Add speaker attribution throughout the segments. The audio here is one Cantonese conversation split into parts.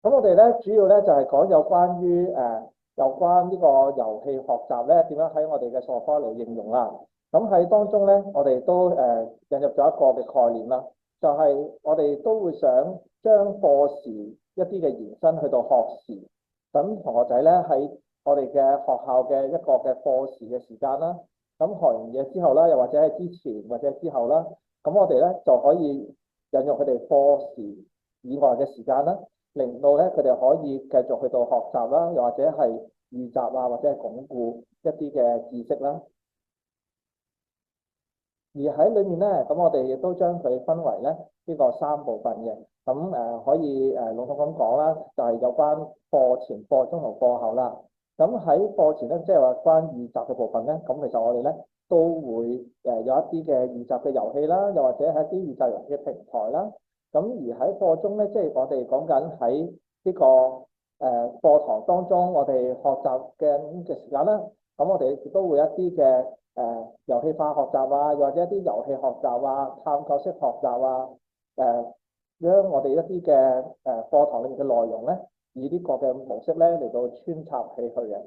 Speaker 1: 咁我哋咧主要咧就係講有關於有關呢個遊戲學習咧點樣喺我哋嘅數學科嚟應用啦。咁喺當中咧，我哋都引入咗一個嘅概念啦，就係我哋都會想將課時一啲嘅延伸去到學時，等同學仔咧喺我哋嘅學校嘅一個嘅課時嘅時間啦，咁學完嘢之後啦，又或者係之前或者之後啦，咁我哋咧就可以引用佢哋課時以外嘅時間啦。令到咧佢哋可以繼續去到學習啦，又或者係預習啊，或者係鞏固一啲嘅知識啦。而喺裏面咧，咁我哋亦都將佢分為咧呢個三部分嘅。咁可以籠統咁講啦，就係有關課前、課中同課後啦。咁喺課前咧，即係話關預習嘅部分咧，咁其實我哋咧都會有一啲嘅預習嘅遊戲啦，又或者係一啲預習遊戲嘅平台啦。咁而喺課中咧，即係我哋講緊喺呢個課堂當中，我哋學習嘅時間啦，咁我哋亦都會一啲嘅遊戲化學習啊，又或者一啲遊戲學習啊、探究式學習啊，將我哋一啲嘅課堂裏面嘅內容咧，以呢個嘅模式咧嚟到穿插起去嘅。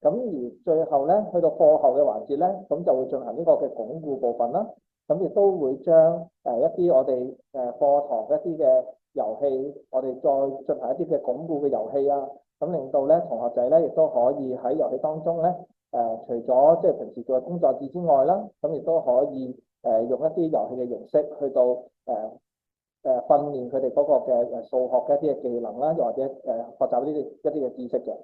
Speaker 1: 咁而最後咧，去到課後嘅環節咧，咁就會進行呢個嘅鞏固部分啦。咁亦都會將一啲我哋課堂一啲嘅遊戲，我哋再進行一啲嘅鞏固嘅遊戲啊，咁令到咧同學仔咧亦都可以喺遊戲當中咧除咗即係平時做嘅工作字之外啦，咁亦都可以用一啲遊戲嘅形式去到訓練佢哋嗰個嘅數學嘅一啲嘅技能啦，又或者學習呢啲一啲嘅知識嘅。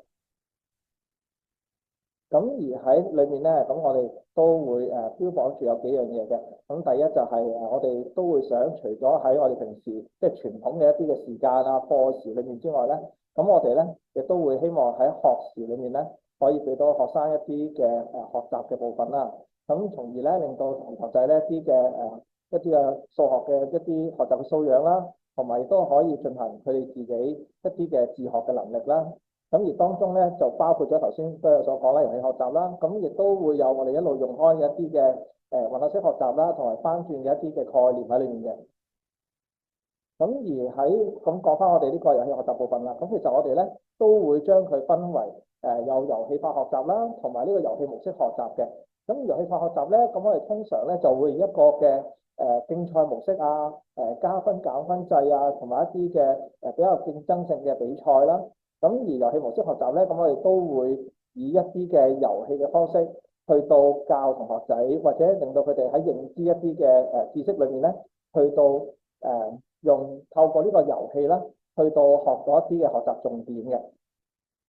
Speaker 1: 咁而喺裏面咧，咁我哋都會標榜住有幾樣嘢嘅。咁第一就係我哋都會想除咗喺我哋平時即係傳統嘅一啲嘅時間啊、課時裏面之外咧，咁我哋咧亦都會希望喺學時裏面咧，可以俾到學生一啲嘅學習嘅部分啦。咁從而咧令到同學仔咧一啲嘅數學嘅一啲學習嘅素養啦，同埋亦都可以進行佢哋自己一啲嘅自學嘅能力啦。咁而當中咧就包括咗頭先都有所講啦，遊戲學習啦，咁亦都會有我哋一路用開嘅一啲嘅混合式學習啦，同埋翻轉嘅一啲嘅概念喺裏面嘅。咁而喺咁講翻我哋呢個遊戲學習部分啦，咁其實我哋咧都會將佢分為有遊戲化學習啦，同埋呢個遊戲模式學習嘅。咁遊戲化學習咧，咁我哋通常咧就會一個嘅競賽模式啊、加分減分制啊，同埋一啲嘅比較競爭性嘅比賽啦。咁而遊戲模式學習咧，咁我哋都會以一啲嘅遊戲嘅方式去到教同學仔，或者令到佢哋喺認知一啲嘅知識裏面咧，去到用透過呢個遊戲啦，去到學到一啲嘅學習重點嘅。